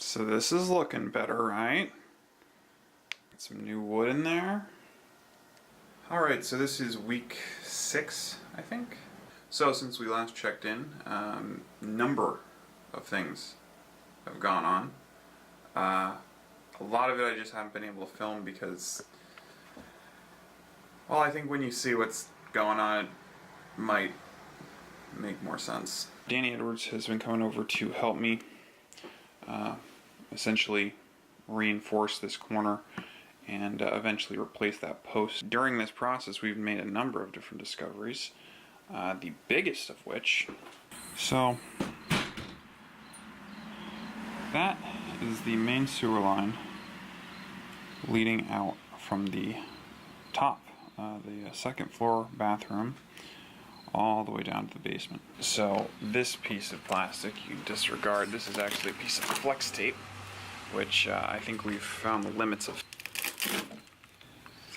So this is looking better, right? Get some new wood in there. Alright, so this is week 6, I think. So since we last checked in, number of things have gone on. A lot of it I just haven't been able to film because, well, I think when you see what's going on, it might make more sense. Danny Edwards has been coming over to help me essentially reinforce this corner and eventually replace that post. During this process, we've made a number of different discoveries, the biggest of which, so that is the main sewer line leading out from the top, the second floor bathroom, all the way down to the basement. So this piece of plastic you disregard. This is actually a piece of flex tape, which I think we've found the limits of.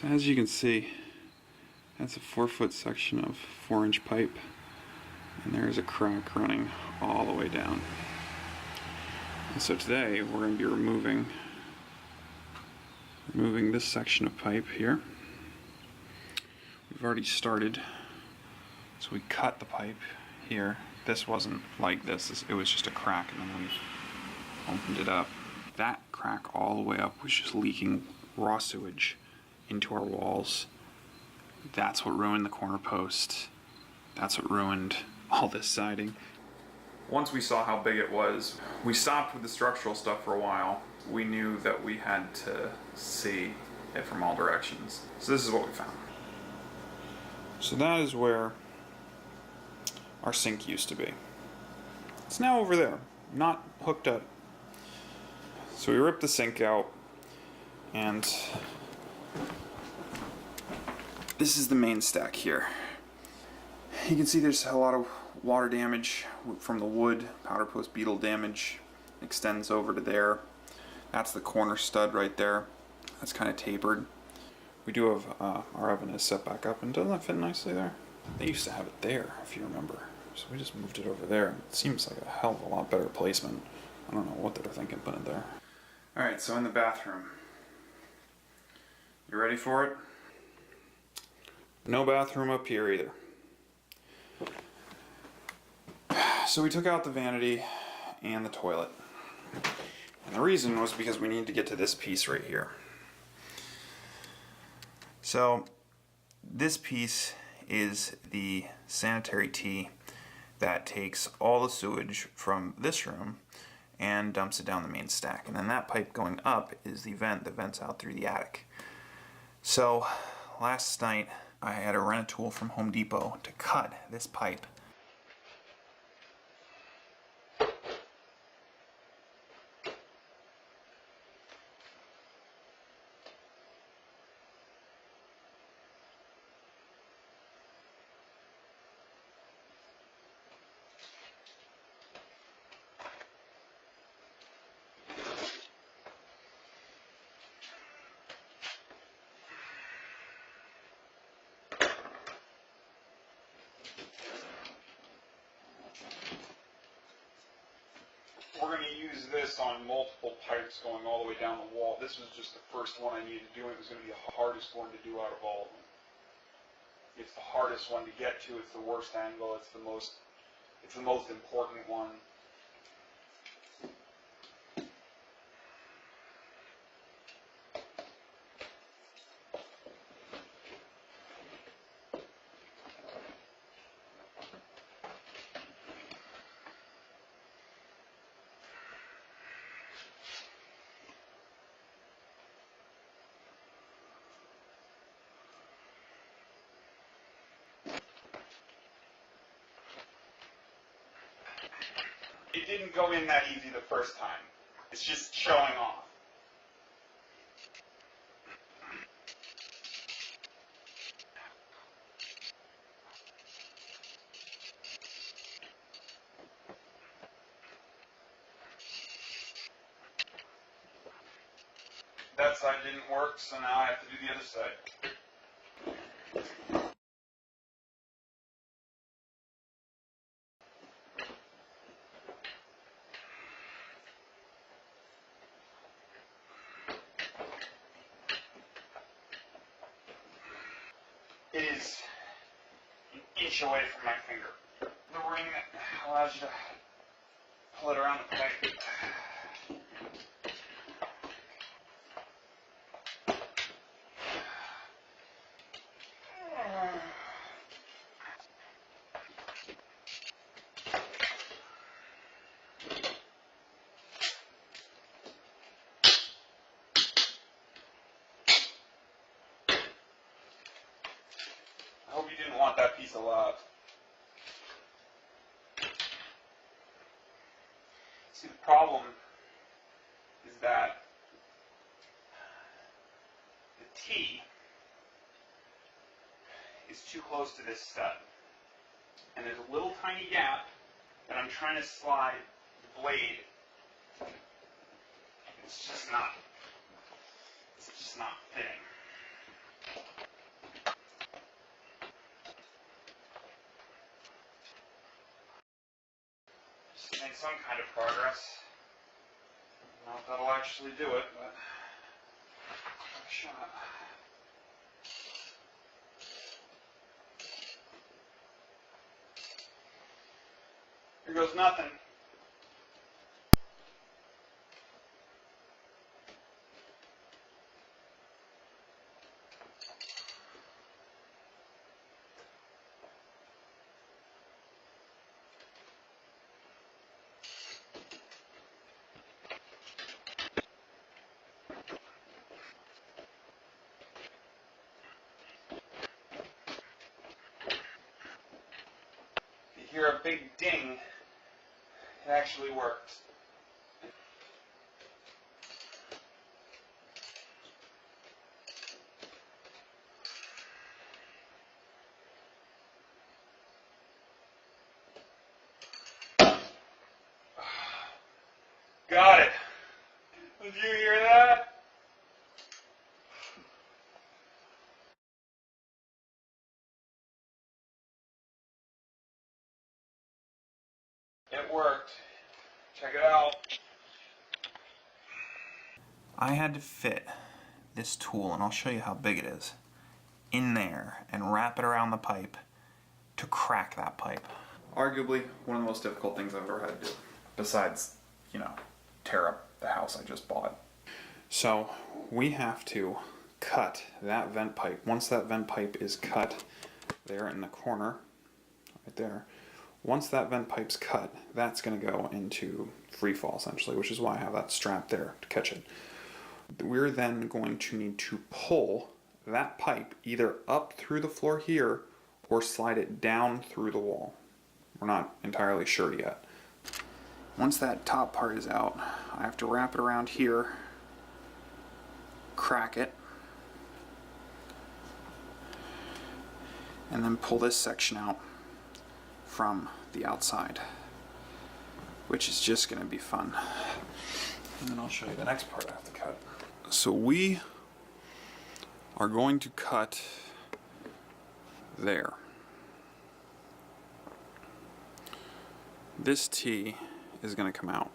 So as you can see, that's a 4-foot section of 4-inch pipe, and there's a crack running all the way down. And so today we're going to be removing this section of pipe here. We've already started. So we cut the pipe here. This wasn't like this, it was just a crack, and then we opened it up. That crack all the way up was just leaking raw sewage into our walls. That's what ruined the corner post. That's what ruined all this siding. Once we saw how big it was, we stopped with the structural stuff for a while. We knew that we had to see it from all directions. So this is what we found. So that is where our sink used to be. It's now over there, not hooked up. So we ripped the sink out, and this is the main stack here. You can see there's a lot of water damage from the wood. Powder post beetle damage extends over to there. That's the corner stud right there. That's kind of tapered. We do have our oven is set back up, and doesn't that fit nicely there? They used to have it there, if you remember. So we just moved it over there. It seems like a hell of a lot better placement. I don't know what they were thinking putting it there. Alright, so in the bathroom. You ready for it? No bathroom up here either. So we took out the vanity and the toilet. And the reason was because we needed to get to this piece right here. So this piece is the sanitary tee that takes all the sewage from this room and dumps it down the main stack. And then that pipe going up is the vent that vents out through the attic. So last night I had to rent a tool from Home Depot to cut this pipe. We're going to use this on multiple pipes going all the way down the wall. This was just the first one I needed to do. It was going to be the hardest one to do out of all of them. It's the hardest one to get to. It's the worst angle. It's the most important one. It didn't go in that easy the first time. It's just showing off. That side didn't work, so now I have to do the other side. inch away from my finger. The ring that allows you to pull it around the pipe. I hope you didn't want that piece of lot. See, the problem is that the T is too close to this stud. And there's a little tiny gap that I'm trying to slide the blade. It's just not fitting. Just make some kind of progress. Not if that'll actually do it, but a shot. Here goes nothing. If you hear a big ding, it actually worked. Got it. Did you hear that? It worked. Check it out. I had to fit this tool, and I'll show you how big it is, in there and wrap it around the pipe to crack that pipe. Arguably one of the most difficult things I've ever had to do, besides, you know, tear up the house I just bought. So we have to cut that vent pipe. Once that vent pipe is cut there in the corner, right there, once that vent pipe's cut, that's going to go into free fall essentially, which is why I have that strap there to catch it. We're then going to need to pull that pipe either up through the floor here or slide it down through the wall. We're not entirely sure yet. Once that top part is out, I have to wrap it around here, crack it, and then pull this section out from the outside, which is just going to be fun. And then I'll show you the next part I have to cut. So we are going to cut there. This T is going to come out,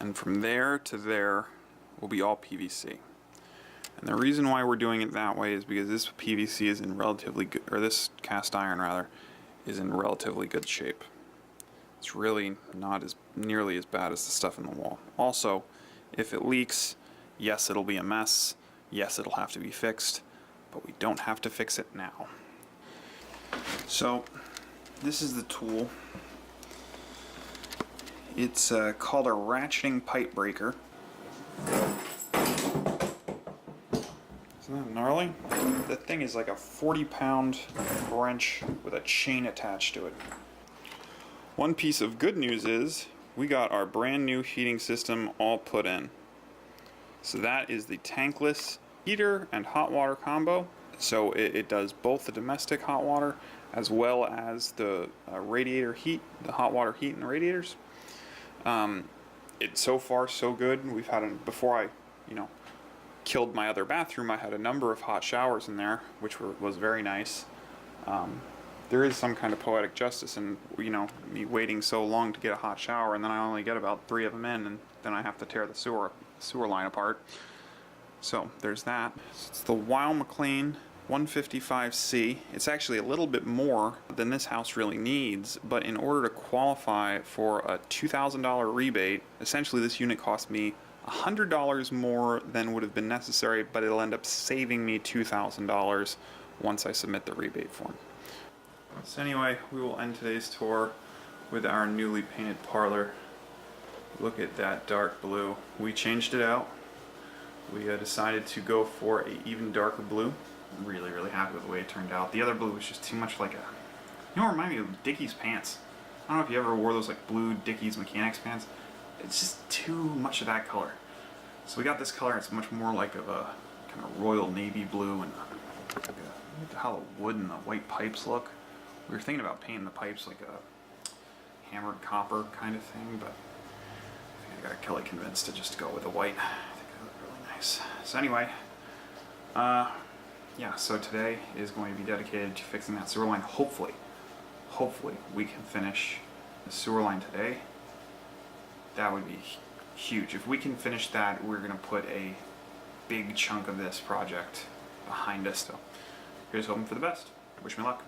and from there to there will be all PVC. And the reason why we're doing it that way is because this PVC is in relatively good, or this cast iron rather, is in relatively good shape. It's really not as nearly as bad as the stuff in the wall. Also, if it leaks, yes, it'll be a mess. Yes, it'll have to be fixed, but we don't have to fix it now. So, this is the tool. It's called a ratcheting pipe breaker. Isn't that gnarly? The thing is like a 40-pound wrench with a chain attached to it. One piece of good news is we got our brand new heating system all put in. So that is the tankless heater and hot water combo. So it does both the domestic hot water as well as the radiator heat, the hot water heat in the radiators. It's so far so good. We've had before I, killed my other bathroom, I had a number of hot showers in there, which was very nice. There is some kind of poetic justice in, me waiting so long to get a hot shower, and then I only get about 3 of them in, and then I have to tear the sewer line apart. So there's that. It's the Weil McLean 155C. It's actually a little bit more than this house really needs, but in order to qualify for a $2,000 rebate, essentially this unit cost me $100 more than would have been necessary, but it'll end up saving me $2,000 once I submit the rebate form. So anyway, we will end today's tour with our newly painted parlor. Look at that dark blue. We changed it out. We decided to go for an even darker blue. I'm really, really happy with the way it turned out. The other blue was just too much like a... You know, it reminded me of Dickies pants. I don't know if you ever wore those like blue Dickies mechanics pants. It's just too much of that color. So we got this color. It's much more like of a kind of royal navy blue, and look at how the wood and the white pipes look. We were thinking about painting the pipes like a hammered copper kind of thing, but I got Kelly convinced to just go with the white. I think that looked really nice. So anyway, yeah, so today is going to be dedicated to fixing that sewer line. Hopefully we can finish the sewer line today. That would be huge. If we can finish that, we're going to put a big chunk of this project behind us. So here's hoping for the best. Wish me luck.